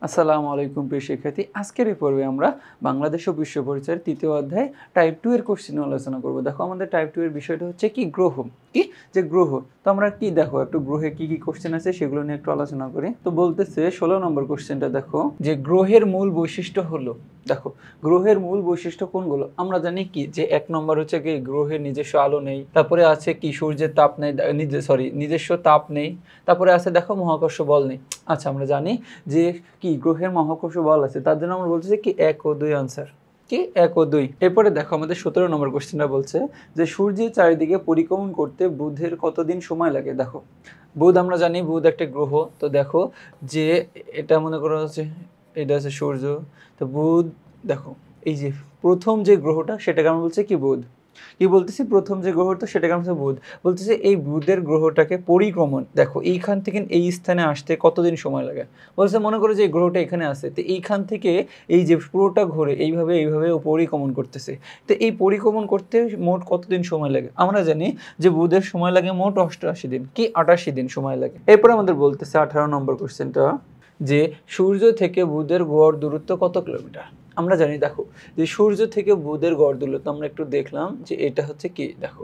আসসালামু আলাইকুম প্রিয় শিক্ষার্থী। আজকের এই পর্বে আমরা বাংলাদেশ ও বিশ্ব পরিচয়ের ৩য় অধ্যায় টাইপ 2 এর কোশ্চেন আলোচনা করব। দেখো আমাদের টাইপ 2 এর বিষয়টা হচ্ছে কি গ্রহ। কি যে গ্রহ। তো আমরা কি দেখো একটু গ্রহে কি কি কোশ্চেন আছে সেগুলো নিয়ে একটু আলোচনা করি। তো বলতেছে 16 নম্বর কোশ্চেনটা দেখো যে গ্রহের মূল বৈশিষ্ট্য হলো। দেখো গ্রহের মূল বৈশিষ্ট্য কোনগুলো? আমরা জানি কি যে 1 নম্বর হচ্ছে কি গ্রহের নিজস্ব আলো নেই। তারপরে আছে কি সূর্যের তাপ নেই, নিজস্ব তাপ নেই। তারপরে আছে দেখো মহাকর্ষ বল নেই। আচ্ছা আমরা জানি যে কি গ্রহের মহাকর্ষ বল আছে, তার জন্য আমরা বলতেছি কি 1 ও 2 আনসার। কি 1 ও 2। এরপরে দেখো আমাদের 17 নম্বর কোশ্চেনটা বলছে যে সূর্যের চারিদিকে পরিক্রমণ করতে বুধের কতদিন সময় লাগে। দেখো বুধ আমরা জানি বুধ একটা গ্রহ। তো দেখো যে এটা মনে করা হচ্ছে এটা হচ্ছে সূর্য। তো বুধ দেখো এই যে প্রথম যে গ্রহটা সেটাকে আমরা বলছি কি বুধ। কি বলতেছি প্রথম যে গ্রহটা সেটাকে আমরা বুধ বলতেছি। এই বুধের গ্রহটাকে পরিক্রমণ দেখো এইখান থেকে এই স্থানে আসতে কতদিন সময় লাগে। বলছে মনে করো যে গ্রহটা এখানে আছে, তো এইখান থেকে এই যে পুরোটা ঘুরে এইভাবে ও পরিক্রমণ করতেছে। তো এই পরিক্রমণ করতে মোট কতদিন সময় লাগে? আমরা জানি যে বুধের সময় লাগে মোট 88 দিন, কি 88 দিন সময় লাগে। এরপর আমাদের বলতেছে 18 নম্বর কোশ্চেনটা যে সূর্য থেকে বুধের গড় দূরত্ব কত কিলোমিটার। আমরা জানি দেখো যে সূর্য থেকে বুধের গড় দূরত্ব আমরা একটু দেখলাম যে এটা হচ্ছে কি দেখো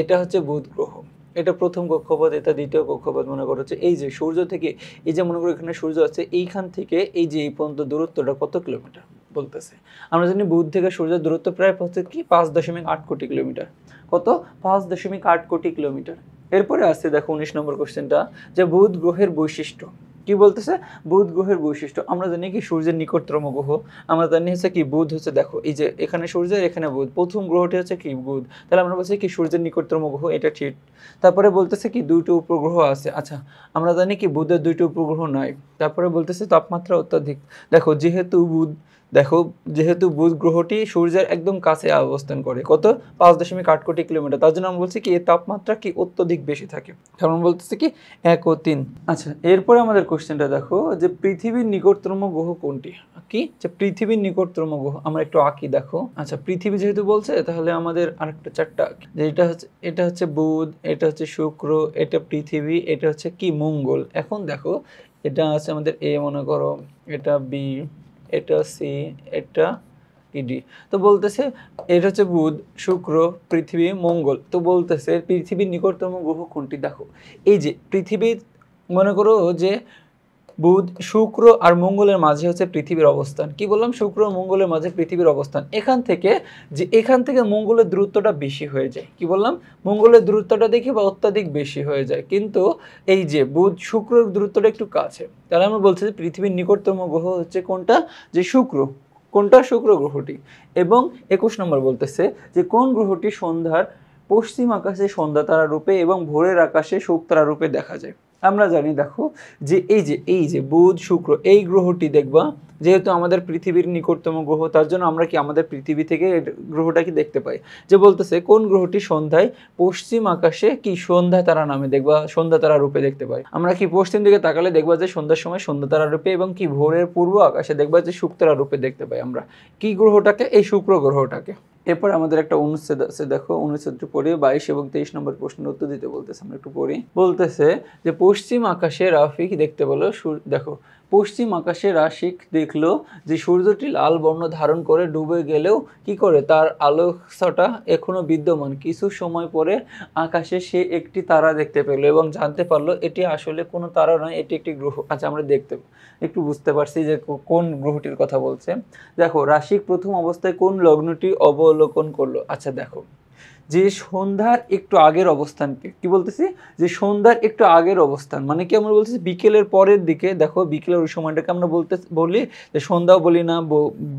এটা হচ্ছে বুধ গ্রহ। এটা প্রথম কক্ষপথ, এটা দ্বিতীয় কক্ষপথ। মনে করো হচ্ছে এই যে সূর্য থেকে এই যে মনে করো এখানে সূর্য আছে, এইখান থেকে এই যে এই পর্যন্ত দূরত্বটা কত কিলোমিটার বলতেছে। আমরা জানি বুধ থেকে সূর্যের দূরত্ব প্রায় হচ্ছে কি 5.8 কোটি কিলোমিটার। কত? 5.8 কোটি কিলোমিটার। এরপরে আসছে দেখো 19 নম্বর কোশ্চেনটা যে বুধ গ্রহের বৈশিষ্ট্য। কি বলতেছে? বুধ গ্রহের বৈশিষ্ট্য। আমরা জানি কি সূর্যের নিকটতম গ্রহ। আমরা জানি হচ্ছে কি বুধ হচ্ছে দেখো এই যে এখানে সূর্যের এখানে বুধ, প্রথম গ্রহটি হচ্ছে কি বুধ। তাহলে আমরা বলছি কি সূর্যের নিকটতম গ্রহ, এটা ঠিক। তারপরে বলতেছে কি 2টি উপগ্রহ আছে। আচ্ছা আমরা জানি কি বুধের 2টি উপগ্রহ নাই। তারপরে বলতেছে তাপমাত্রা অত্যাধিক। দেখো যেহেতু বুধ গ্রহটি সূর্যের একদম কাছে অবস্থান করে, কত? 5.8 কোটি কিলোমিটার। তার জন্য আমরা বলছি কি এর তাপমাত্রা কি অত্যধিক বেশি থাকে। কারণ বলতেছে কি 1 ও 3। আচ্ছা এরপরে আমাদের কোশ্চেনটা দেখো যে পৃথিবীর নিকটতম গ্রহ কোনটি। কি যে পৃথিবীর নিকটতম গ্রহ আমরা একটু আঁকি দেখো। আচ্ছা পৃথিবী যেহেতু বলছে তাহলে আমাদের আরেকটা চারটা যে এটা হচ্ছে বুধ, এটা হচ্ছে শুক্র, এটা পৃথিবী, এটা হচ্ছে কি মঙ্গল। এখন দেখো এটা আছে আমাদের এ মনে করো, এটা বি, এটা সি, এটা ডি। তো বলতেছে এটা হচ্ছে বুধ, শুক্র, পৃথিবী, মঙ্গল। তো বলতেছে পৃথিবীর নিকটতম গ্রহ কোনটি। দেখো এই যে পৃথিবীর মনে করো যে বুধ, শুক্র আর মঙ্গলের মাঝে হচ্ছে পৃথিবীর অবস্থান। কি বললাম? শুক্র ও মঙ্গলের মাঝে পৃথিবীর অবস্থান। এখান থেকে মঙ্গলের দূরত্বটা বেশি হয়ে যায়। কি বললাম? মঙ্গলের দূরত্বটা দেখি বা অত্যাধিক বেশি হয়ে যায়, কিন্তু এই যে বুধ শুক্রের দূরত্বটা একটু কাছে। তাহলে আমরা বলছি যে পৃথিবীর নিকটতম গ্রহ হচ্ছে কোনটা? যে শুক্র। কোনটা? শুক্র গ্রহটি। এবং 21 নম্বর বলতেছে যে কোন গ্রহটি সন্ধ্যার পশ্চিম আকাশে সন্ধ্যা তারা রূপে এবং ভোরের আকাশে শোক তারা রূপে দেখা যায়। আমরা জানি দেখো যে এই যে বুধ শুক্র এই গ্রহটি দেখবা যেহেতু আমাদের পৃথিবীর নিকটতম গ্রহ, তার জন্য আমরা কি আমাদের পৃথিবী থেকে গ্রহটাকে দেখতে পাই। যে বলতেছে কোন গ্রহটি সন্ধ্যায় পশ্চিম আকাশে কি সন্ধ্যা তারা নামে দেখবা, সন্ধ্যা তারা রূপে দেখতে পাই। আমরা কি পশ্চিম দিকে তাকালে দেখবা যে সন্ধ্যার সময় সন্ধ্যা তারা রূপে, এবং কি ভোরের পূর্ব আকাশে দেখবা যে শুক তারা রূপে দেখতে পাই আমরা কি গ্রহটাকে? এই শুক্র গ্রহটাকে। এরপর আমাদের একটা অনুচ্ছেদ আছে দেখো, অনুচ্ছেদটি পড়ে 22 এবং 23 নম্বর প্রশ্নের উত্তর দিতে বলতেছে। আমরা একটু পড়ি। বলতেছে যে পশ্চিম আকাশে রাফিক দেখতে বলো। দেখো পশ্চিম আকাশে রাশিক দেখলো যে সূর্যটি লাল বর্ণ ধারণ করে ডুবে গেলেও কি করে তার আলোকছটা এখনো বিদ্যমান। কিছু সময় পরে আকাশে সে একটি তারা দেখতে পেল এবং জানতে পারলো এটি আসলে কোনো তারা নয়, এটি একটি গ্রহ। আচ্ছা আমরা একটু বুঝতে পারছি যে কোন গ্রহটির কথা বলছে। দেখো রাশিক প্রথম অবস্থায় কোন লগ্নটি অবলোকন করলো। আচ্ছা দেখো যে সন্ধ্যার একটু আগের অবস্থানকে কি বলতেছি, যে সন্ধ্যার একটু আগের অবস্থান মানে কি আমরা বলতেছি বিকেলের পরের দিকে। দেখো বিকেলের ওই সময়টাকে আমরা বলি যে সন্ধ্যাও বলি না,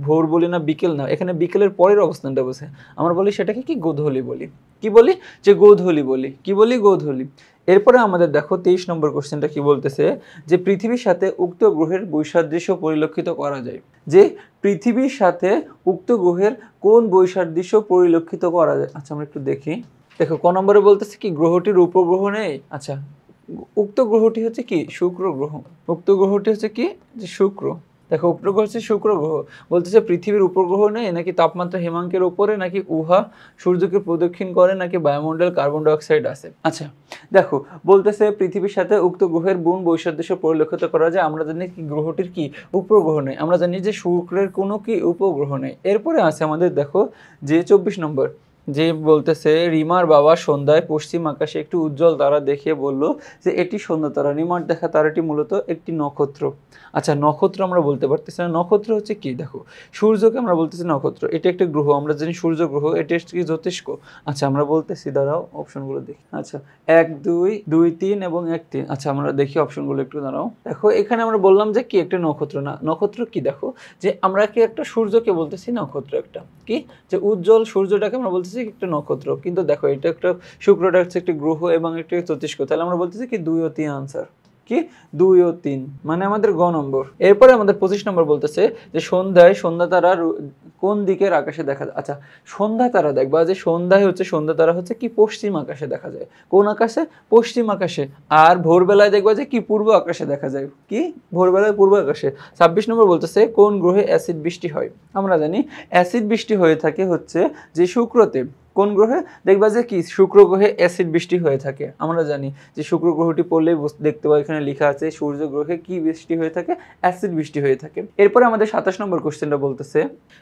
ভোর বলি না, বিকেল না, এখানে বিকেলের পরের অবস্থানটা বসে আমরা বলি সেটাকে কি গোধূলি বলি। কি বলি? যে গোধূলি বলি। কি বলি? গোধূলি। এরপরে আমাদের দেখো 23 নম্বর কোশ্চেনটা কি বলতেছে যে পৃথিবীর সাথে উক্ত গ্রহের বৈসাদৃশ্য পরিলক্ষিত করা যায়। যে পৃথিবীর সাথে উক্ত গ্রহের কোন বৈসাদৃশ্য পরিলক্ষিত করা যায়। আচ্ছা আমরা একটু দেখি। দেখো ক নম্বরে বলতেছে কি গ্রহটির উপগ্রহ নেই। আচ্ছা উক্ত গ্রহটি হচ্ছে কি শুক্র গ্রহ। উক্ত গ্রহটি হচ্ছে কি যে শুক্র। দেখো উপগ্রহ হচ্ছে শুক্র গ্রহ, বলতেছে পৃথিবীর উপগ্রহ নেই নাকি তাপমাত্রা হিমাঙ্কের উপরে নাকি উহা সূর্যকে প্রদক্ষিণ করে নাকি বায়ুমণ্ডল কার্বন ডাইঅক্সাইড আছে। আচ্ছা দেখো বলতেছে পৃথিবীর সাথে উক্ত গ্রহের গুণ বৈসাদৃশ্য পরিলক্ষিত করা যায়। আমরা জানি কি গ্রহটির কি উপগ্রহ নেই, আমরা জানি যে শুক্রের কোনো কি উপগ্রহ নেই। এরপরে আছে আমাদের দেখো যে 24 নম্বর, যে বলতেছে রিমার বাবা সন্ধ্যায় পশ্চিম আকাশে একটি উজ্জ্বল তারা দেখে বলল যে এটি সন্ধ্যা তারা। রিমার দেখা তারাটি মূলত একটি নক্ষত্র। আচ্ছা নক্ষত্র আমরা বলতে পারতেছি না, নক্ষত্র হচ্ছে কি, দেখো সূর্যকে আমরা বলতেছি নক্ষত্র, এটি একটা গ্রহ, আমরা জানি সূর্য গ্রহ, এটি হচ্ছে কি জ্যোতিষ্ক। আচ্ছা আমরা বলতেছি, দাঁড়াও অপশনগুলো দেখি। আচ্ছা 1 2 2 3 এবং 1 3। আচ্ছা আমরা দেখি অপশনগুলো একটু, দাঁড়াও। দেখো এখানে আমরা বললাম যে কি একটা নক্ষত্র না, নক্ষত্র কি, দেখো যে আমরা কি একটা সূর্যকে বলতেছি নক্ষত্র, একটা কি যে উজ্জ্বল সূর্যটাকে আমরা বলতেছি একটা নক্ষত্র, কিন্তু দেখো এটা একটা শুক্রটা হচ্ছে একটি গ্রহ এবং একটি জ্যোতিষ্ক, তাহলে আমরা বলতেছি কি 2 ও 3 আনসার, কি 2 ও 3 মানে আমাদের গ নম্বর। এরপরে আমাদের 25 নম্বর বলতেছে যে সন্ধ্যায় সন্ধ্যা তারা কোন দিকের আকাশে দেখা যায়। আচ্ছা সন্ধ্যা তারা দেখবা যে সন্ধ্যায় হচ্ছে সন্ধ্যা তারা হচ্ছে কি পশ্চিম আকাশে দেখা যায়, কোন আকাশে, পশ্চিম আকাশে। আর ভোরবেলায় দেখবা যে কি পূর্ব আকাশে দেখা যায়, কি ভোরবেলায় পূর্ব আকাশে। 26 নম্বর বলতেছে কোন গ্রহে অ্যাসিড বৃষ্টি হয়। আমরা জানি অ্যাসিড বৃষ্টি হয়ে থাকে হচ্ছে যে শুক্রতে, কোন গ্রহে, দেখবা যে কি শুক্র গ্রহে অ্যাসিড বৃষ্টি হয়ে থাকে। আমরা জানি যে শুক্র গ্রহটি পড়লে দেখতে পাই এখানে লেখা আছে সূর্য গ্রহে কি বৃষ্টি হয়ে থাকে, অ্যাসিড বৃষ্টি হয়ে থাকে। এরপরে আমাদের 27 নম্বর কোশ্চেনটা বলতেছে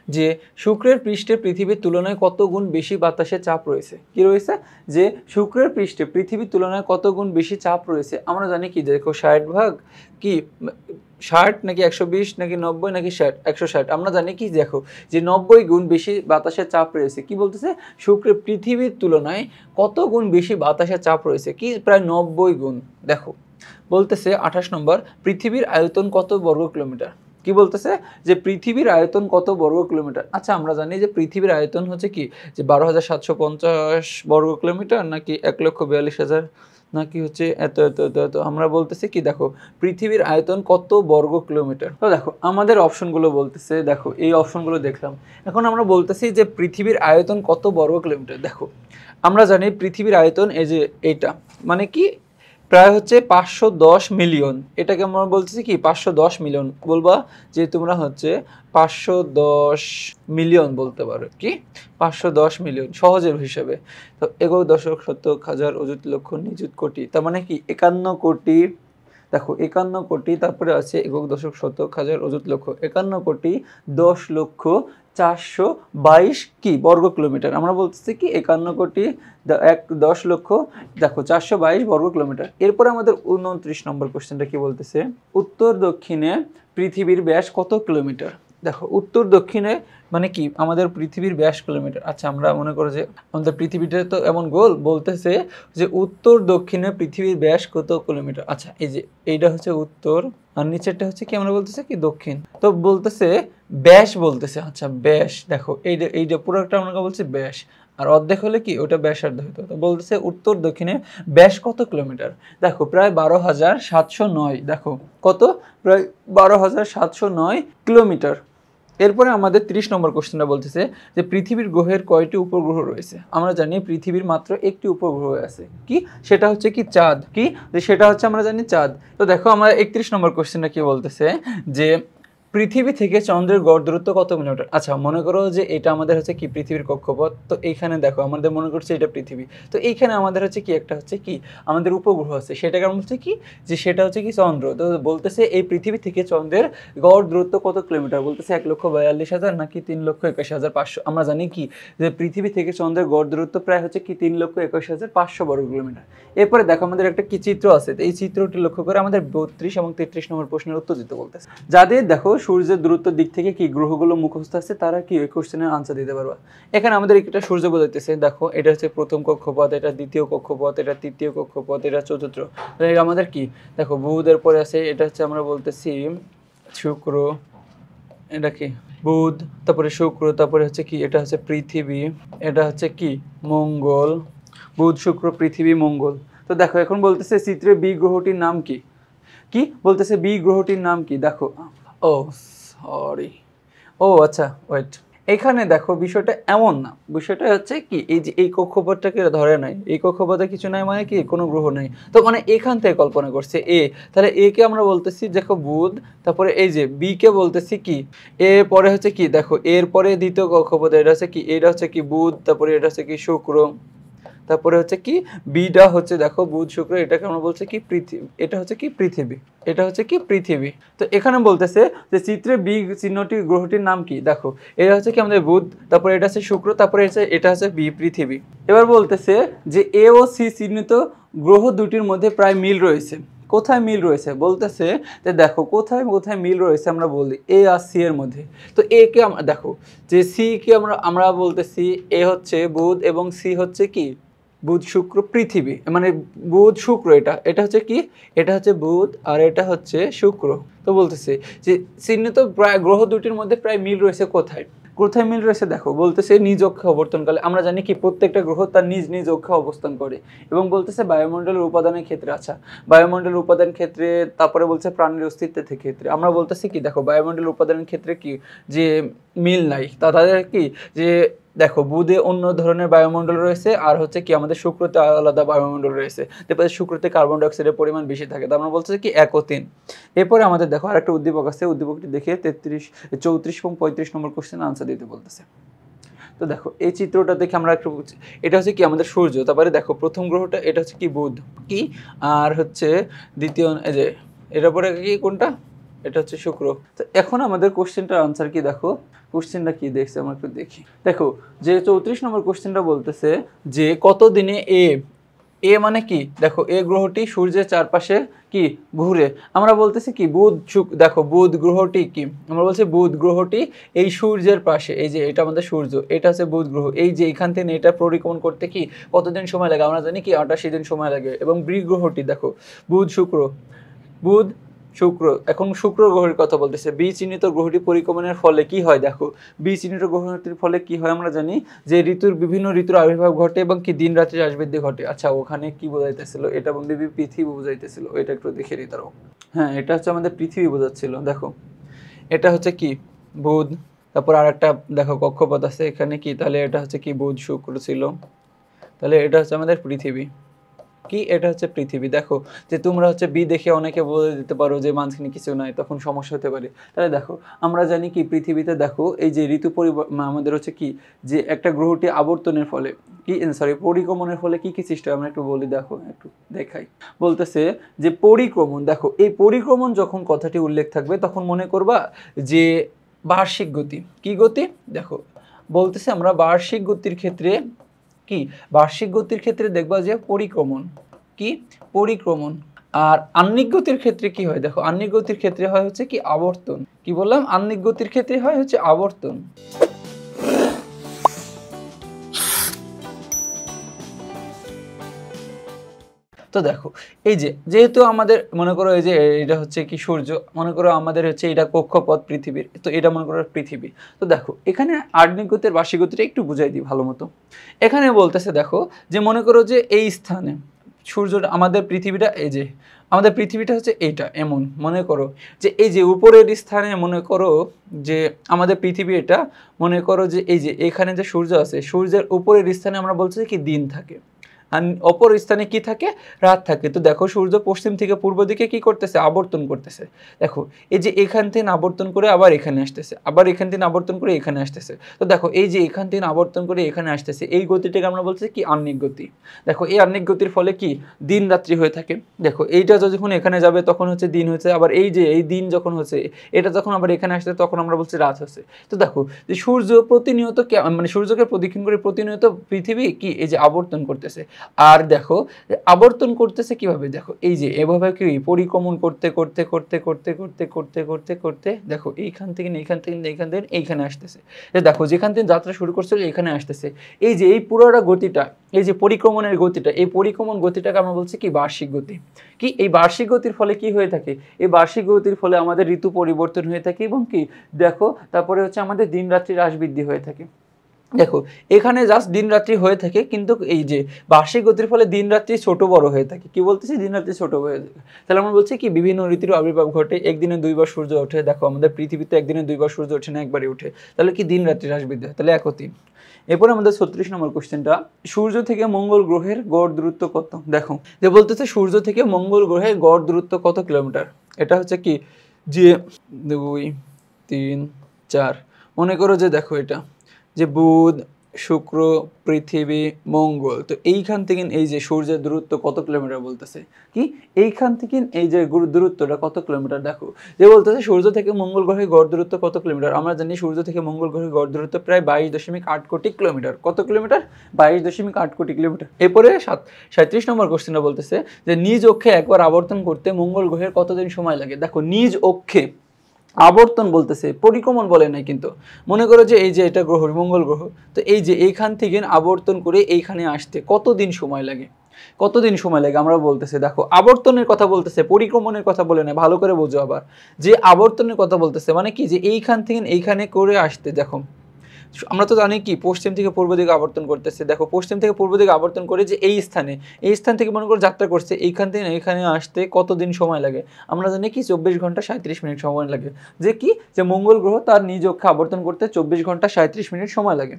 যে শুক্রের পৃষ্ঠে পৃথিবীর তুলনায় কত গুণ বেশি বাতাসের চাপ রয়েছে। কি রয়েছে, যে শুক্রের পৃষ্ঠে পৃথিবীর তুলনায় কত গুণ বেশি চাপ রয়েছে। আমরা জানি কি, দেখো 60 ভাগ কি 60 নাকি 120 নাকি 90 নাকি 60, 160। আমরা জানি কি, দেখো যে 90 গুণ বেশি বাতাসের চাপ রয়েছে। কি বলতেছে, শুক্রের পৃথিবীর তুলনায় কত গুণ বেশি বাতাসের চাপ রয়েছে, কি প্রায় 90 গুণ। দেখো বলতেছে 28 নম্বর, পৃথিবীর আয়তন কত বর্গ কিলোমিটার। কি বলতেছে যে পৃথিবীর আয়তন কত বর্গ কিলোমিটার। আচ্ছা আমরা জানি যে পৃথিবীর আয়তন হচ্ছে কি যে 12,750 বর্গ কিলোমিটার নাকি 1,42,000 নাকি হচ্ছে এত এত এত এত। আমরা বলতেছি কি, দেখো পৃথিবীর আয়তন কত বর্গ কিলোমিটার। তো দেখো আমাদের অপশনগুলো বলতেছে, দেখো এই অপশনগুলো দেখলাম, এখন আমরা বলতেছি যে পৃথিবীর আয়তন কত বর্গ কিলোমিটার। দেখো আমরা জানি পৃথিবীর আয়তন এই যে এইটা মানে কি প্রায় হচ্ছে 510 মিলিয়ন। এটাকে আমরা বলতেছি কি 510 মিলিয়ন বলবা, যে তোমরা হচ্ছে 510 মিলিয়ন বলতে পারো, কি 510 মিলিয়ন সহজের হিসাবে। তো একক দশক শতক হাজার অযুত লক্ষ নিযুত কোটি, তার মানে কি 51 কোটি। দেখো 51 কোটি, তারপরে আছে একক দশক শতক হাজার অযুত লক্ষ, 51 কোটি 10 লক্ষ 422 কি বর্গ কিলোমিটার। আমরা বলতেছি কি 51 কোটি 10 লক্ষ দেখো 422 বর্গ কিলোমিটার। এরপরে আমাদের 29 নম্বর কোশ্চেনটা কি বলতেছে, উত্তর দক্ষিণে পৃথিবীর ব্যাস কত কিলোমিটার। দেখো উত্তর দক্ষিণে মানে কি আমাদের পৃথিবীর ব্যাস কিলোমিটার। আচ্ছা আমরা মনে করো যে আমাদের পৃথিবীটা তো এমন গোল, বলতেছে যে উত্তর দক্ষিণে পৃথিবীর ব্যাস কত কিলোমিটার। আচ্ছা এই যে এইটা হচ্ছে উত্তর আর নিচেরটা হচ্ছে কি আমরা বলতেছি কি দক্ষিণ। তো বলতেছে ব্যাস বলতেছে, আচ্ছা ব্যাস, দেখো এইটা পুরোটা আমরা বলছি ব্যাস, আর অর্ধেক হলে কি ওটা ব্যাসার্ধ হতো। তো বলতেছে উত্তর দক্ষিণে ব্যাস কত কিলোমিটার। দেখো প্রায় 12,709। দেখো কত, প্রায় 12,709 কিলোমিটার। এরপরে আমাদের 30 নম্বর কোশ্চেনটা বলতেছে যে পৃথিবীর গ্রহের কয়টি উপগ্রহ রয়েছে। আমরা জানি পৃথিবীর মাত্র একটি উপগ্রহ আছে, কি সেটা হচ্ছে কি চাঁদ, কি সেটা হচ্ছে আমরা জানি চাঁদ। তো দেখো আমরা 31 নম্বর কোশ্চেনটা কি বলতেছে যে পৃথিবী থেকে চন্দ্রের গড় দূরত্ব কত কিলোমিটার। আচ্ছা মনে করো যে এটা আমাদের হচ্ছে কি পৃথিবীর কক্ষপথ, তো এইখানে দেখো আমাদের মনে করছে এটা পৃথিবী, তো এইখানে আমাদের হচ্ছে কি একটা হচ্ছে কি আমাদের উপগ্রহ আছে, সেটাকে আমরা বলছি কি যে সেটা হচ্ছে কি চন্দ্র। তো বলতেছে এই পৃথিবী থেকে চন্দ্রের গড় দূরত্ব কত কিলোমিটার, বলতেছে 1,42,000 নাকি 3,81,500। আমরা জানি কি যে পৃথিবী থেকে চন্দ্রের গড় দূরত্ব প্রায় হচ্ছে কি 3,21,500 বর্গ কিলোমিটার। এরপরে দেখো আমাদের একটা কি চিত্র আছে, এই চিত্রটি লক্ষ্য করে আমাদের 32 এবং 33 নম্বর প্রশ্নের উত্তর দিতে বলতেছে। যাদের দেখো সূর্যের দূরত্বের দিক থেকে কি গ্রহগুলো মুখস্থ আছে তারা কি এই কোশ্চেনের আনসার দিতে পারবা। এখানে আমাদের একটা সূর্য বোঝাইতেছে, দেখো এটা হচ্ছে প্রথম কক্ষপথ, এটা দ্বিতীয় কক্ষপথ, এটা তৃতীয় কক্ষপথ, এটা চতুর্থ। এটা আমাদের কি দেখো বুধের পরে আছে, এটা হচ্ছে আমরা বলতেছি শুক্র, এটা কি বুধ, তারপরে শুক্র, তারপরে হচ্ছে কি এটা হচ্ছে পৃথিবী, এটা হচ্ছে কি মঙ্গল, বুধ শুক্র পৃথিবী মঙ্গল। তো দেখো এখন বলতেছে চিত্রে বি গ্রহটির নাম কি, কি বলতেছে বি গ্রহটির নাম কি। দেখো ও সরি, ও আচ্ছা ওয়েট, এখানে দেখো বিষয়টা এমন না, বিষয়টা হচ্ছে কি এই যে এই কক্ষপথটাকে ধরে নাই, এই কক্ষপথে কিছু নাই মানে কি কোনো গ্রহ নাই, তো মানে এখান থেকে কল্পনা করছে এ, তাহলে এ কে আমরা বলতেছি দেখো বুধ, তারপরে এই যে বি কে বলতেছি কি এর পরে হচ্ছে কি দেখো এর পরে দ্বিতীয় কক্ষপথ এটা হচ্ছে কি, এটা হচ্ছে কি বুধ, তারপরে এটা হচ্ছে কি শুক্র, তারপরে হচ্ছে কি বিটা হচ্ছে দেখো বুধ শুক্র, এটাকে আমরা বলছি কি পৃথিবী, এটা হচ্ছে কি পৃথিবী, এটা হচ্ছে কি পৃথিবী। তো এখানে বলতেছে যে চিত্রে বি চিহ্নটি গ্রহটির নাম কি, দেখো এটা হচ্ছে কি আমাদের বুধ, তারপরে এটা হচ্ছে শুক্র, তারপরে এটা হচ্ছে বি পৃথিবী। এবার বলতেছে যে এ ও সি চিহ্নিত গ্রহ দুটির মধ্যে প্রায় মিল রয়েছে, কোথায় মিল রয়েছে বলতেছে, যে দেখো কোথায় কোথায় মিল রয়েছে আমরা বলি এ আর সি এর মধ্যে। তো এ কে আমরা দেখো যে সি কে আমরা বলতেছি এ হচ্ছে বুধ এবং সি হচ্ছে কি বুধ শুক্র পৃথিবী, মানে বুধ শুক্র, এটা এটা হচ্ছে কি, এটা হচ্ছে বুধ আর এটা হচ্ছে শুক্র। তো বলতেছে যে চিহ্নিত প্রায় গ্রহ দুটির মধ্যে প্রায় মিল রয়েছে কোথায়, কোথায় মিল রয়েছে দেখো বলতেছে নিজ অক্ষে অবর্তনকালে, আমরা জানি কি প্রত্যেকটা গ্রহ তার নিজ নিজ অক্ষে অবস্থান করে, এবং বলতেছে বায়ুমণ্ডলের উপাদানের ক্ষেত্রে, আচ্ছা বায়ুমণ্ডলের উপাদান ক্ষেত্রে, তারপরে বলছে প্রাণীর অস্তিত্বের ক্ষেত্রে, আমরা বলতেছি কি দেখো বায়ুমণ্ডলের উপাদানের ক্ষেত্রে কি যে মিল নাই, তাদের কি যে দেখো বুধে অন্য ধরনের বায়ুমণ্ডল রয়েছে আর হচ্ছে কি আমাদের শুক্রতে আলাদা বায়ুমণ্ডল রয়েছে, তারপরে শুক্রতে কার্বন ডাইঅক্সাইডের পরিমাণ বেশি থাকে, তো আমরা বলছি কি 1 ও 3। এরপরে আমাদের দেখো আরেকটা উদ্দীপক আছে, উদ্দীপকটি দেখে 34 এবং 35 নম্বর কোশ্চেন আনসার দিতে বলতেছে। তো দেখো এই চিত্রটা দেখে আমরা একটু, এটা হচ্ছে কি আমাদের সূর্য, তারপরে দেখো প্রথম গ্রহটা এটা হচ্ছে কি বুধ কি, আর হচ্ছে দ্বিতীয় এই যে এটার পরে কি কোনটা, এটা হচ্ছে শুক্র। তো এখন আমাদের কোশ্চেনটার আনসার কি দেখো, কোশ্চেনটা কি দেখছে আমরা একটু দেখি। দেখো যে 34 নম্বর কোশ্চেনটা বলতেছে যে কত দিনে এ, এ মানে কি দেখো এ গ্রহটি সূর্যের চারপাশে কি ঘুরে, আমরা বলতেছি কি বুধ দেখো বুধ গ্রহটি কি, আমরা বলছি বুধ গ্রহটি এই সূর্যের পাশে, এই যে এটা আমাদের সূর্য, এটা হচ্ছে বুধ গ্রহ, এই যে এখান থেকে এটা পরিক্রমণ করতে কি কতদিন সময় লাগে, আমরা জানি কি 88 দিন সময় লাগে। এবং বৃষ গ্রহটি দেখো বুধ শুক্র, বুধ শুক্র, এখন শুক্র গ্রহের কথা বলতেছে, বি চিহ্নিত গ্রহটি পরিক্রমণের ফলে কি হয়, দেখো বি চিহ্নিত গ্রহটির ফলে কি হয় আমরা জানি যে বিভিন্ন ঋতুর আবির্ভাব ঘটে এবং কি দিন রাত্রির রাশবৃদ্ধি ঘটে। আচ্ছা ওখানে কি বোঝাইতেছিল, এটা বন্ধু পৃথিবী বোঝাইতেছিল, এটা একটু দেখে নিই তারাও। হ্যাঁ এটা হচ্ছে আমাদের পৃথিবী বোঝাচ্ছিল, দেখো এটা হচ্ছে কি বুধ, তারপর আর একটা দেখো কক্ষপথ আছে এখানে কি, তাহলে এটা হচ্ছে কি বুধ শুক্র ছিল, তাহলে এটা হচ্ছে আমাদের পৃথিবী কি, এটা হচ্ছে পৃথিবী। দেখো যে তোমরা হচ্ছে বি দেখে অনেকে বলে দিতে পারো যে মাঝখানে কিছু নাই, তখন সমস্যা হতে পারে। তাহলে দেখো আমরা জানি কি পৃথিবীতে দেখো এই যে ঋতু আমাদের হচ্ছে কি যে একটা গ্রহটি আবর্তনের ফলে কি সরি পরিক্রমণের ফলে কি কি সৃষ্টি হয় আমরা একটু বলি, দেখো একটু দেখাই। বলতেছে যে পরিক্রমণ, দেখো এই পরিক্রমণ যখন কথাটি উল্লেখ থাকবে তখন মনে করবা যে বার্ষিক গতি, কি গতি দেখো বলতেছে আমরা বার্ষিক গতির ক্ষেত্রে কি, বার্ষিক গতির ক্ষেত্রে দেখবা যে পরিক্রমণ কি পরিক্রমণ, আর আহ্নিক গতির ক্ষেত্রে কি হয় দেখো আহ্নিক গতির ক্ষেত্রে হয় হচ্ছে কি আবর্তন, কি বললাম আহ্নিক গতির ক্ষেত্রে হয় হচ্ছে আবর্তন। তো দেখো এই যে যেহেতু আমাদের মনে করো এই যে এটা হচ্ছে কি সূর্য, মনে করো আমাদের হচ্ছে এটা কক্ষপথ পৃথিবীর, তো এটা মনে করো পৃথিবী। তো দেখো এখানে আহ্নিক গতির বার্ষিক গতিটা একটু বুঝাই দিই ভালো মতো। এখানে বলতেছে দেখো যে মনে করো যে এই স্থানে সূর্যটা আমাদের পৃথিবীটা, এই যে আমাদের পৃথিবীটা হচ্ছে এইটা এমন, মনে করো যে এই যে উপরের স্থানে মনে করো যে আমাদের পৃথিবী, এটা মনে করো যে এই যে এখানে যে সূর্য আছে সূর্যের উপরের স্থানে আমরা বলছি কি দিন থাকে, আর অপর স্থানে কি থাকে রাত থাকে। তো দেখো সূর্য পশ্চিম থেকে পূর্ব দিকে কি করতেছে আবর্তন করতেছে, দেখো এই যে এখান থেকে আবর্তন করে আবার এখানে আসতেছে, আবার এখান থেকে আবর্তন করে এখানে আসতেছে। তো দেখো এই যে এখান থেকে আবর্তন করে এখানে আসতেছে, এই গতিটাকে আমরা বলছি কি আহ্নিক গতি। দেখো এই আহ্নিক গতির ফলে কি দিন রাত্রি হয়ে থাকে, দেখো এইটা যখন এখানে যাবে তখন হচ্ছে দিন হচ্ছে, আবার এই যে এই দিন যখন হচ্ছে এটা যখন আবার এখানে আসছে তখন আমরা বলছি রাত হচ্ছে। তো দেখো যে সূর্য প্রতিনিয়ত মানে সূর্যকে প্রদক্ষিণ করে প্রতিনিয়ত পৃথিবী কি এই যে আবর্তন করতেছে, আর দেখো আবর্তন করতেছে কিভাবে, দেখো এই যে এভাবে কি পরিক্রমণ করতে করতে করতে করতে করতে করতে করতে করতে দেখো এইখান থেকে এইখান থেকে এইখান থেকে এইখানে আসতেছে, দেখো যেখান থেকে যাত্রা শুরু করছিল এখানে আসতেছে। এই যে এই পুরোটা গতিটা, এই যে পরিক্রমণের গতিটা, এই পরিক্রমণ গতিটাকে আমরা বলছি কি বার্ষিক গতি। কি এই বার্ষিক গতির ফলে কি হয়ে থাকে, এই বার্ষিক গতির ফলে আমাদের ঋতু পরিবর্তন হয়ে থাকে এবং কি দেখো তারপরে হচ্ছে আমাদের দিন রাত্রি হ্রাস বৃদ্ধি হয়ে থাকে। দেখো এখানে জাস্ট দিন রাত্রি হয়ে থাকে, কিন্তু এই যে বার্ষিক গতির ফলে দিন রাত্রি ছোট বড় হয়ে থাকে। কি বলতেছি? দিন রাত্রি ছোট হয়ে থাকে। তাহলে আমরা বলছি কি বিভিন্ন ঋতুর আবির্ভাব ঘটে, একদিনে দুইবার সূর্য ওঠে। দেখো আমাদের পৃথিবীতে একদিনে দুইবার সূর্য ওঠে না, একবারই ওঠে। তাহলে কি দিন রাত্রি হ্রাস বৃদ্ধি হয়, তাহলে 1 ও 3। এরপরে আমাদের 36 নম্বর কোশ্চেনটা, সূর্য থেকে মঙ্গল গ্রহের গড় দূরত্ব কত? দেখো যে বলতেছে সূর্য থেকে মঙ্গল গ্রহের গড় দূরত্ব কত কিলোমিটার। এটা হচ্ছে কি যে 2 3 4, মনে করো যে দেখো এটা যে বুধ শুক্র পৃথিবী মঙ্গল, তো এইখান থেকে এই যে সূর্যের দূরত্ব কত কিলোমিটার বলতেছে, কি এইখান থেকে এই যে দূরত্বটা কত কিলোমিটার। দেখো যে বলতেছে সূর্য থেকে মঙ্গল গ্রহের গড় দূরত্ব কত কিলোমিটার। আমরা জানি সূর্য থেকে মঙ্গল গ্রহের গড় দূরত্ব প্রায় 22.8 কোটি কিলোমিটার। কত কিলোমিটার? 22.8 কোটি কিলোমিটার। এরপরে 37 নম্বর কোশ্চেনটা বলতেছে যে নিজ অক্ষে একবার আবর্তন করতে মঙ্গল গ্রহের কতদিন সময় লাগে। দেখো নিজ অক্ষে আবর্তন বলতেছে, পরিক্রমণ বলে নাই কিন্তু। মনে করো যে এই যে এটা গ্রহ মঙ্গল গ্রহ, তো এই যে এইখান থেকে আবর্তন করে এইখানে আসতে কতদিন সময় লাগে, কতদিন সময় লাগে আমরা বলতেছে। দেখো আবর্তনের কথা বলতেছে, পরিক্রমণের কথা বলে না, ভালো করে বোঝো। আবার যে আবর্তনের কথা বলতেছে মানে কি যে এইখান থেকে এইখানে করে আসতে। দেখো আমরা তো জানি কি পশ্চিম থেকে পূর্ব দিকে আবর্তন করতেছে। দেখো পশ্চিম থেকে পূর্ব দিকে আবর্তন করে যে এই স্থানে, এই স্থান থেকে মনে করো যাত্রা করছে, এইখান থেকে এখানে আসতে কতদিন সময় লাগে। আমরা জানি কি 24 ঘন্টা 37 মিনিট সময় লাগে। যে কি যে মঙ্গল গ্রহ তার নিজ অক্ষে আবর্তন করতে 24 ঘন্টা 37 মিনিট সময় লাগে।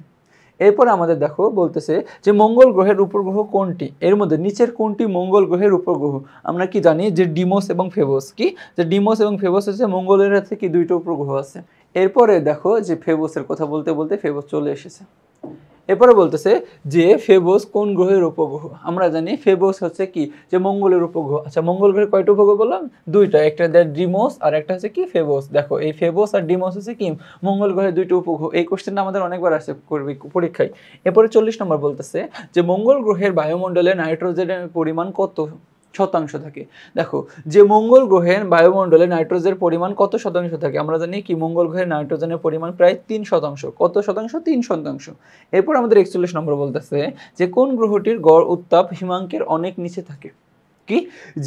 এরপরে আমাদের দেখো বলতেছে যে মঙ্গল গ্রহের উপগ্রহ কোনটি, এর মধ্যে নিচের কোনটি মঙ্গল গ্রহের উপগ্রহ। আমরা কি জানি যে ডিমোস এবং ফেবোস, কি যে ডিমোস এবং ফেবোস হচ্ছে মঙ্গলের হাতে কি দুইটা উপগ্রহ আছে। এরপরে দেখো যে ফেবোসের কথা বলতে বলতে ফেবোস চলে এসেছে। এরপরে বলতেছে যে ফেবোস কোন গ্রহের উপগ্রহ। আমরা জানি ফেবোস হচ্ছে কি যে মঙ্গলের উপগ্রহ। আচ্ছা মঙ্গল গ্রহের কয়টা উপগ্রহ বললাম? দুইটা, একটা ডিমোস আর একটা হচ্ছে কি ফেবোস। দেখো এই ফেবোস আর ডিমোস হচ্ছে কি মঙ্গল গ্রহের দুইটা উপগ্রহ। এই কোশ্চেনটা আমাদের অনেকবার আসে করবে পরীক্ষায়। এরপরে 40 নম্বর বলতেছে যে মঙ্গল গ্রহের বায়ুমণ্ডলে নাইট্রোজেনের পরিমাণ কত শতাংশ থাকে। দেখো যে মঙ্গল গ্রহের বায়ুমণ্ডলে নাইট্রোজেনের পরিমাণ কত শতাংশ থাকে। আমরা জানি কি মঙ্গল গ্রহের নাইট্রোজেনের পরিমাণ প্রায় 3%। কত শতাংশ? 3%। এরপর আমাদের 41 নম্বর বলতেছে যে কোন গ্রহটির গড় উত্তাপ হিমাঙ্কের অনেক নিচে থাকে। কি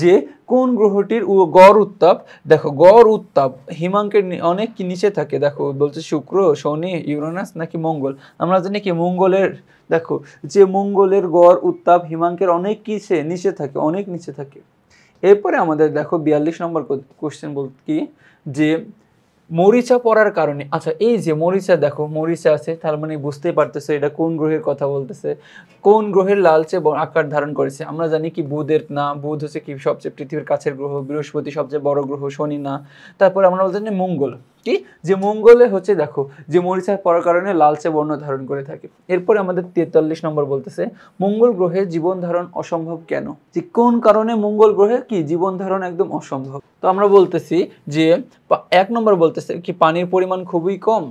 যে কোন গ্রহটির গড় উত্তাপ, দেখো গড় উত্তাপ হিমাঙ্কের অনেক কি নিচে থাকে। দেখো বলছে শুক্র, শনি, ইউরেনাস নাকি মঙ্গল। আমরা জানি কি মঙ্গলের, দেখো যে মঙ্গলের গড় উত্তাপ হিমাঙ্কের অনেক কিসে নিচে থাকে, অনেক নিচে থাকে। এরপরে আমাদের দেখো 42 নম্বর কোশ্চেন বল কি যে মরিচা পড়ার কারণে। আচ্ছা এই যে মরিচা, দেখো মরিচা আছে, তার মানে বুঝতেই পারতেছে এটা কোন গ্রহের কথা বলতেছে। কোন গ্রহের লালচে আকার ধারণ করেছে। আমরা জানি কি বুধের না, বুধ হচ্ছে কি সবচেয়ে পৃথিবীর কাছের গ্রহ, বৃহস্পতি সবচেয়ে বড় গ্রহ, শনি না। তারপর আমরা বলতে জানি মঙ্গল, কি যে মঙ্গলে হচ্ছে দেখো যে মরিচা পড়ার কারণে লালচে বর্ণ ধারণ করে থাকে। এরপরে আমাদের 43 নম্বর বলতেছে মঙ্গল গ্রহে জীবন ধারণ অসম্ভব কেন। যে কোন কারণে মঙ্গল গ্রহে কি জীবন ধারণ একদম অসম্ভব। তো আমরা বলতেছি যে 1 নম্বর বলতেছে কি পানির পরিমাণ খুবই কম।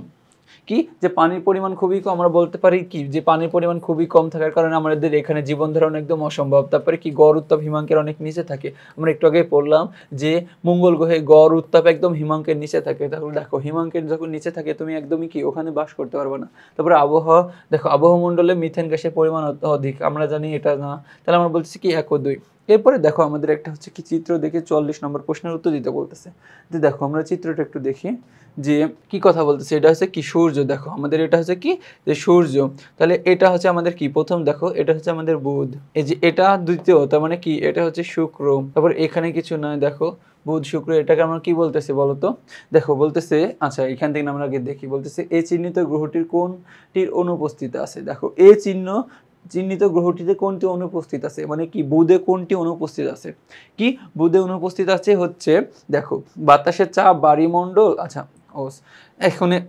কি যে পানির পরিমাণ খুবই কম, আমরা বলতে পারি কি যে পানির পরিমাণ খুবই কম থাকার কারণে আমাদের এখানে জীবন ধারণ একদম অসম্ভব। তারপরে কি গড় উত্তাপ হিমাঙ্কের অনেক নিচে থাকে। আমরা একটু আগে পড়লাম যে মঙ্গল গ্রহে গড় উত্তাপ একদম হিমাঙ্কের নিচে থাকে। তাহলে দেখো হিমাঙ্কের যখন নিচে থাকে তুমি একদমই কি ওখানে বাস করতে পারবে না। তারপরে আবহাওয়া, দেখো আবহাওয়া মণ্ডলে মিথেন গ্যাসের পরিমাণ অধিক, আমরা জানি এটা না। তাহলে আমরা বলছি কি 1 ও 2। এরপরে দেখো আমাদের একটা হচ্ছে কি চিত্র দেখে 44 নম্বর প্রশ্নের উত্তর দিতে বলতেছে। যে দেখো আমরা চিত্রটা একটু দেখি যে কি কথা বলতেছে। এটা হচ্ছে কি সূর্য, দেখো আমাদের এটা হচ্ছে কি যে সূর্য। তাহলে এটা হচ্ছে আমাদের কি প্রথম, দেখো এটা হচ্ছে আমাদের বুধ, এই যে এটা দ্বিতীয়, তার মানে কি এটা হচ্ছে শুক্র। তারপর এখানে কিছু নয়, দেখো বুধ শুক্র, এটাকে আমরা কি বলতেছি বলতো। দেখো বলতেছে আচ্ছা এখান থেকে আমরা আগে দেখি, বলতেছে এই চিহ্নিত গ্রহটির কোনটির অনুপস্থিত আছে। দেখো এই চিহ্নিত গ্রহটিতে কোনটি অনুপস্থিত আছে, মানে কি বুধে কোনটি অনুপস্থিত আছে। কি বুধে অনুপস্থিত আছে হচ্ছে দেখো বাতাসের চাপ, বায়ুমণ্ডল। আচ্ছা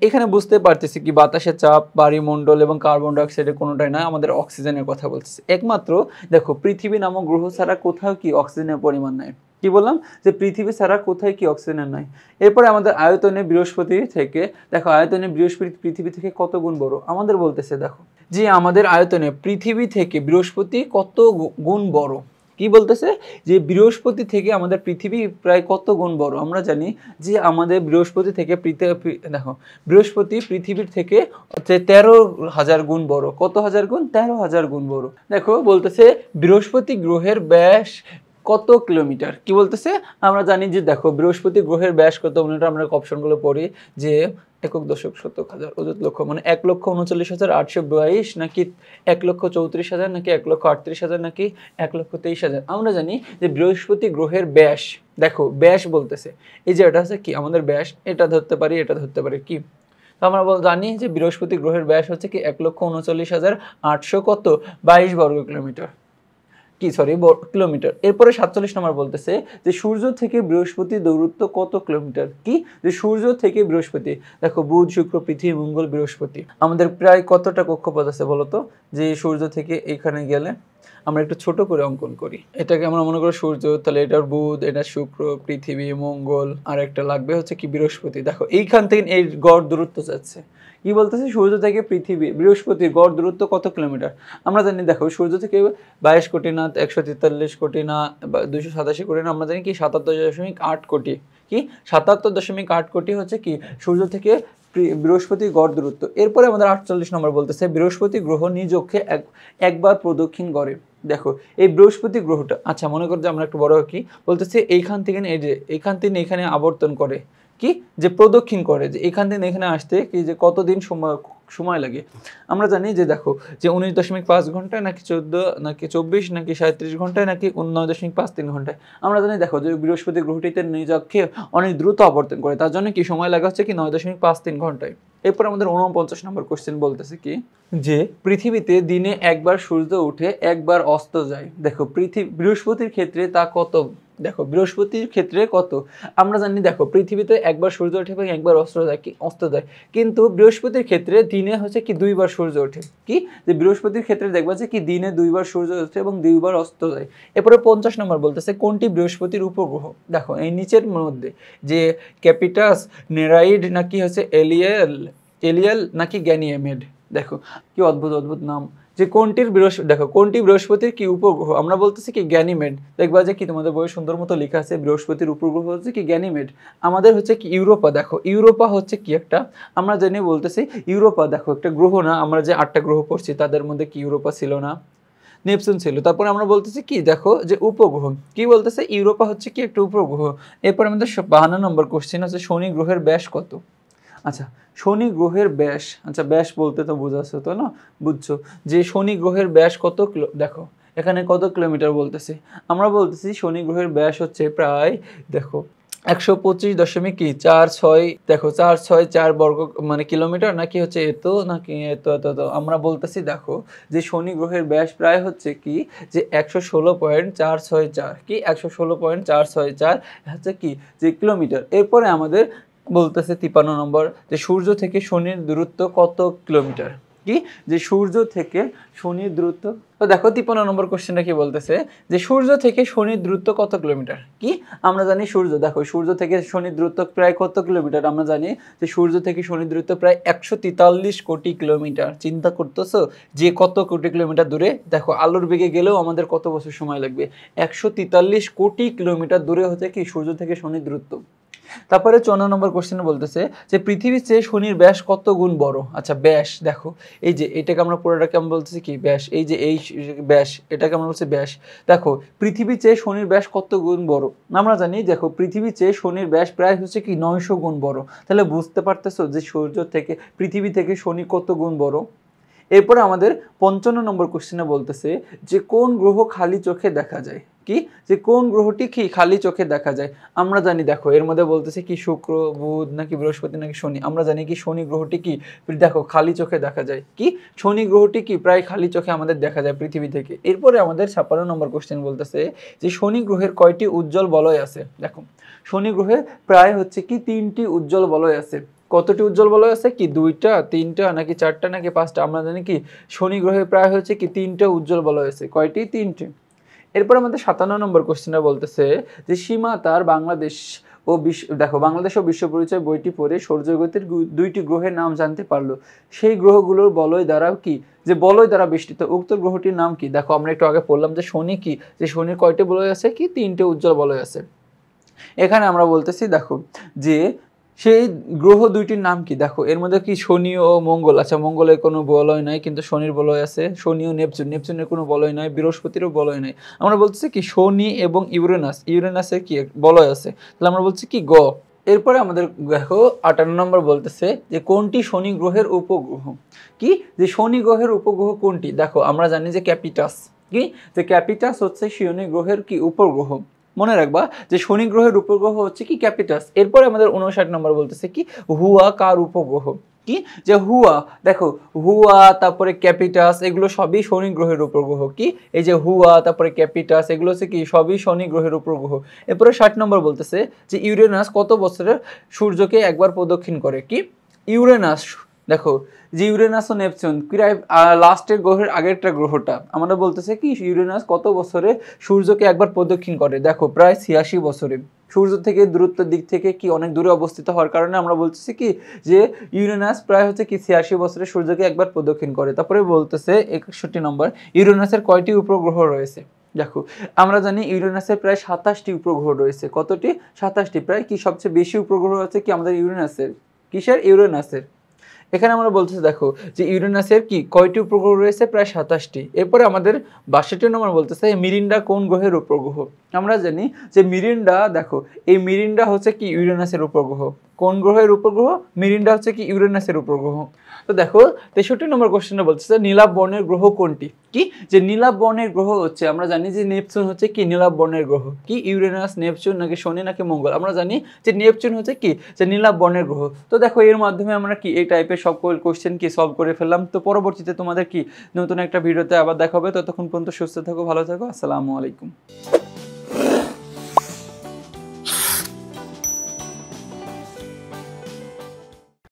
এখানে বুঝতে পারতেছি কি বাতাসের চাপ, বায়ুমণ্ডল এবং কার্বন ডাইঅক্সাইডের কোনোটাই না, আমাদের অক্সিজেনের কথা বলতেছে। একমাত্র দেখো পৃথিবী নামক গ্রহ ছাড়া কোথাও কি অক্সিজেনের পরিমাণ নাই। কি বললাম যে পৃথিবী ছাড়া কোথায় কি অক্সিজেন নাই। এরপরে আমাদের আয়তনে বৃহস্পতি থেকে, দেখো আয়তনে বৃহস্পতি পৃথিবী থেকে কত গুণ বড় আমাদের বলতেছে। দেখো যে আমাদের আয়তনে পৃথিবী থেকে বৃহস্পতি কত গুণ বড়। কি বলতেছে যে বৃহস্পতি থেকে আমাদের পৃথিবী প্রায় কত গুণ বড়। আমরা জানি যে আমাদের বৃহস্পতি থেকে দেখো বৃহস্পতি পৃথিবীর থেকে 13,000 গুণ বড়। কত হাজার গুণ? 13,000 গুণ বড়। দেখো বলতেছে বৃহস্পতি গ্রহের ব্যাস কত কিলোমিটার কি বলতেছে আমরা জানি যে দেখো বৃহস্পতি গ্রহের ব্যাস কত মিটার আমরা অপশনগুলো পড়ি যে একক দশক শতক হাজার অযুত লক্ষ মানে 1,39,822 নাকি 1,34,000 নাকি 1,38,000 নাকি 1,23,000 আমরা জানি যে বৃহস্পতি গ্রহের ব্যাস দেখো ব্যাস বলতেছে এই যে এটা হচ্ছে কি আমাদের ব্যাস এটা ধরতে পারি এটা ধরতে পারি কি তো আমরা জানি যে বৃহস্পতি গ্রহের ব্যাস হচ্ছে কি 1,39,800 কত 22 বর্গ কিলোমিটার কি সরি কিলোমিটার এরপরে 47 নম্বর বলতেছে যে সূর্য থেকে বৃহস্পতি দূরত্ব কত কিলোমিটার কি যে সূর্য থেকে বৃহস্পতি দেখো বুধ শুক্র পৃথিবী মঙ্গল বৃহস্পতি আমাদের প্রায় কতটা কক্ষপথ আছে বলতো যে সূর্য থেকে এখানে গেলে আমরা একটু ছোট করে অঙ্কন করি এটাকে আমরা মনে করি সূর্য তাহলে এটার বুধ এটা শুক্র পৃথিবী মঙ্গল আর একটা লাগবে হচ্ছে কি বৃহস্পতি দেখো এইখান থেকে এই গড় দূরত্ব যাচ্ছে কি বলতেছে সূর্য থেকে পৃথিবী বৃহস্পতির গড় দূরত্ব কত কিলোমিটার আমরা জানি দেখো সূর্য থেকে 22 কোটি না 143 কোটি না 287 কোটি না আমরা জানি কি 77.8 কোটি কি 77.8 কোটি হচ্ছে কি সূর্য থেকে বৃহস্পতির গড় দূরত্ব এরপরে আমাদের 48 নম্বর বলতেছে বৃহস্পতি গ্রহ নিজ অক্ষে একবার প্রদক্ষিণ করে দেখো এই বৃহস্পতি গ্রহটা আচ্ছা মনে করো যে আমরা একটু বড় কি বলতেছে এইখান থেকে এই যে এইখান থেকে এখানে আবর্তন করে কি যে প্রদক্ষিণ করে যে এখান থেকে এখানে আসতে কি যে কতদিন সময় লাগে আমরা জানি যে দেখো যে 19.5 ঘন্টায় নাকি 14 নাকি 24 নাকি 37 ঘন্টায় নাকি 9.53 ঘন্টায় আমরা জানি দেখো যে বৃহস্পতি গ্রহটিতে নিজ অক্ষে অনেক দ্রুত আবর্তন করে তার জন্য কি সময় লাগা হচ্ছে কি 9.53 ঘন্টায় এরপর আমাদের 49 নম্বর কোশ্চেন বলতেছে কি যে পৃথিবীতে দিনে একবার সূর্য উঠে একবার অস্ত যায় দেখো বৃহস্পতির ক্ষেত্রে তা কত দেখো বৃহস্পতির ক্ষেত্রে কত আমরা জানি দেখো পৃথিবীতে একবার সূর্য ওঠে এবং একবার অস্ত যায় কিন্তু বৃহস্পতির ক্ষেত্রে দিনে হচ্ছে কি দুইবার সূর্য ওঠে কি যে বৃহস্পতির ক্ষেত্রে দেখবা যে কি দিনে দুইবার সূর্য ওঠে এবং দুইবার অস্ত যায় এরপরে 50 নম্বর বলতেছে কোনটি বৃহস্পতির উপগ্রহ দেখো এই নিচের মধ্যে যে ক্যাপিটাস নেরাইড নাকি হচ্ছে এলিয়াল নাকি গ্যানিমেড দেখো কি অদ্ভুত অদ্ভুত নাম যে কোনটির দেখো কোনটি বৃহস্পতির কি উপগ্রহ আমরা বলতেছি কি গ্যানিমেড দেখবা যে কি তোমাদের বইয়ে সুন্দর মতো লেখা আছে বৃহস্পতির উপগ্রহ হচ্ছে কি গ্যানিমেড আমাদের হচ্ছে কি ইউরোপা দেখো ইউরোপা হচ্ছে কি একটা আমরা জানি বলতেছি ইউরোপা দেখো একটা গ্রহ না আমরা যে 8টা গ্রহ পড়ছি তাদের মধ্যে কি ইউরোপা ছিল না নেপচুন ছিল তারপরে আমরা বলতেছি কি দেখো যে উপগ্রহ কি বলতেছে ইউরোপা হচ্ছে কি একটা উপগ্রহ এরপর আমাদের 52 নম্বর কোশ্চেন আছে শনি গ্রহের ব্যাস কত আচ্ছা শনি গ্রহের ব্যাস আচ্ছা ব্যাস বলতে তো বোঝাচ্ছে তো না বুঝছো যে শনি গ্রহের ব্যাস কত দেখো এখানে কত কিলোমিটার বলতেছে আমরা বলতেছি শনি গ্রহের ব্যাস হচ্ছে প্রায় দেখো 125.46 দেখো 464 বর্গ মানে কিলোমিটার নাকি হচ্ছে এত নাকি এত আমরা বলতেছি দেখো যে শনি গ্রহের ব্যাস প্রায় হচ্ছে কি যে 116.464 কি 116.464 হচ্ছে কি যে কিলোমিটার এরপরে আমাদের বলতেছে 53 নম্বর যে সূর্য থেকে শনির দূরত্ব কত কিলোমিটার কি যে সূর্য থেকে শনির দূরত্ব তো দেখো 53 নম্বর কোশ্চেনটা কি বলতেছে যে সূর্য থেকে শনির দূরত্ব কত কিলোমিটার কি আমরা জানি সূর্য দেখো সূর্য থেকে শনির দূরত্ব প্রায় কত কিলোমিটার আমরা জানি যে সূর্য থেকে শনির দূরত্ব প্রায় 143 কোটি কিলোমিটার চিন্তা করতেছো যে কত কোটি কিলোমিটার দূরে দেখো আলোর বেগে গেলেও আমাদের কত বছর সময় লাগবে 143 কোটি কিলোমিটার দূরে হচ্ছে কি সূর্য থেকে শনির দূরত্ব তারপরে 54 নম্বর কোশ্চেনে বলতেছে যে পৃথিবীর চেয়ে শনির ব্যাস কত গুণ বড় আচ্ছা ব্যাস দেখো এই যে এটাকে আমরা পুরোটাকে আমরা বলতেছি কি ব্যাস এই যে এই ব্যাস এটাকে আমরা বলছি ব্যাস দেখো পৃথিবীর চেয়ে শনির ব্যাস কত গুণ বড় আমরা জানি দেখো পৃথিবীর চেয়ে শনির ব্যাস প্রায় হচ্ছে কি 900 গুণ বড় তাহলে বুঝতে পারতেছো যে সূর্য থেকে পৃথিবী থেকে শনি কত গুণ বড় এরপরে আমাদের 55 নম্বর কোশ্চেনে বলতেছে যে কোন গ্রহ খালি চোখে দেখা যায় কি যে কোন গ্রহটি কি খালি চোখে দেখা যায় আমরা জানি দেখো এর মধ্যে বলতেছে কি শুক্র বুধ নাকি বৃহস্পতি নাকি শনি আমরা জানি কি শনি গ্রহটি কি দেখো খালি চোখে দেখা যায় কি শনি গ্রহটি কি প্রায় খালি চোখে আমাদের দেখা যায় পৃথিবী থেকে এরপরে আমাদের 56 নম্বর কোশ্চেন বলতেছে যে শনি গ্রহের কয়টি উজ্জ্বল বলয় আছে দেখো শনি গ্রহে প্রায় হচ্ছে কি 3টি উজ্জ্বল বলয় আছে কতটি উজ্জ্বল বলয় আছে কি 2টা 3টা নাকি 4টা নাকি 5টা আমরা জানি কি শনি গ্রহে প্রায় হচ্ছে কি 3টা উজ্জ্বল বলয় আছে কয়টি 3টি এরপর আমাদের 57 নম্বর কোশ্চেনটা বলতেছে যে সীমা তার বাংলাদেশ ও দেখো বাংলাদেশ ও বিশ্ব পরিচয় বইটি পড়ে সৌরজগতের 2টি গ্রহের নাম জানতে পারলো সেই গ্রহগুলোর বলয় দ্বারা কি যে বলয় দ্বারা বেষ্টিত উক্ত গ্রহটির নাম কি দেখো আমরা একটু আগে পড়লাম যে শনি কি যে শনির কয়টি বলয় আছে কি 3টে উজ্জ্বল বলয় আছে এখানে আমরা বলতেছি দেখো যে সেই গ্রহ দুইটির নাম কি? দেখো এর মধ্যে কি শনি ও মঙ্গল, আচ্ছা মঙ্গলের কোনো বলয় নাই কিন্তু শনির বলয় আছে, শনি ও নেপচুন, নেপচুনের কোনো বলয় নাই, বৃহস্পতিরও বলয় নাই। আমরা বলতেছি কি শনি এবং ইউরেনাস, ইউরেনাসের কি বলয় আছে, তাহলে আমরা বলছি কি গ। এরপরে আমাদের দেখো 58 নম্বর বলতেছে যে কোনটি শনি গ্রহের উপগ্রহ? কি যে শনি গ্রহের উপগ্রহ কোনটি? দেখো আমরা জানি যে ক্যাপিটাস, কি যে ক্যাপিটাস হচ্ছে শনি গ্রহের কি উপগ্রহ। মনে রাখবা যে শনি গ্রহের উপগ্রহ হচ্ছে কি ক্যাপিটাস। এরপরে আমাদের 59 নম্বর বলতেছে কি হুয়া কার উপগ্রহ? কি যে হুয়া, দেখো হুয়া তারপরে ক্যাপিটাস এগুলো সবই শনি গ্রহের উপগ্রহ। কি এই যে হুয়া তারপরে ক্যাপিটাস এগুলো হচ্ছে কি সবই শনি গ্রহের উপগ্রহ। এরপরে 60 নম্বর বলতেছে যে ইউরেনাস কত বছরে সূর্যকে একবার প্রদক্ষিণ করে? কি ইউরেনাস, দেখো যে ইউরেনাস ও নেপচুন প্রায় লাস্টের গ্রহের আগেরটা গ্রহটা, আমরা বলতেছে কি ইউরেনাস কত বছরে সূর্যকে একবার প্রদক্ষিণ করে? দেখো প্রায় 86 বছরে। সূর্য থেকে দূরত্বের দিক থেকে কি অনেক দূরে অবস্থিত হওয়ার কারণে আমরা বলতেছি কি যে ইউরেনাস প্রায় হচ্ছে কি 86 বছরে সূর্যকে একবার প্রদক্ষিণ করে। তারপরে বলতেছে 61 নম্বর ইউরেনাসের কয়টি উপগ্রহ রয়েছে? দেখো আমরা জানি ইউরেনাসের প্রায় 27টি উপগ্রহ রয়েছে। কতটি? 27টি। প্রায় কি সবচেয়ে বেশি উপগ্রহ আছে কি আমাদের ইউরেনাসের। কিসের? ইউরেনাসের। এখানে আমরা বলতেছি দেখো যে ইউরেনাসের কি কয়টি উপগ্রহ রয়েছে? প্রায় 27টি। এরপরে আমাদের 62 নম্বর বলতেছে মিরিন্ডা কোন গ্রহের উপগ্রহ? আমরা জানি যে মিরিন্ডা, দেখো এই মিরিন্ডা হচ্ছে কি ইউরেনাসের উপগ্রহ। কোন গ্রহের উপগ্রহ? মিরিন্ডা হচ্ছে কি ইউরেনাসের উপগ্রহ। তো দেখো 63 নম্বর কোশ্চেনটা বলতেছে নীলাভ বর্ণের গ্রহ কোনটি? কি যে নীলাভ বর্ণের গ্রহ হচ্ছে, আমরা জানি যে নেপচুন হচ্ছে কি নীলাভ বর্ণের গ্রহ। কি ইউরেনাস, নেপচুন নাকি শনি নাকি মঙ্গল? আমরা জানি যে নেপচুন হচ্ছে কি যে নীলাভ বর্ণের গ্রহ। তো দেখো এর মাধ্যমে আমরা কি এই টাইপের সকল কোশ্চেন কি সলভ করে ফেললাম। তো পরবর্তীতে তোমাদের কি নতুন একটা ভিডিওতে আবার দেখা হবে। ততক্ষণ পর্যন্ত সুস্থ থাকো, ভালো থাকো, আসসালামু আলাইকুম।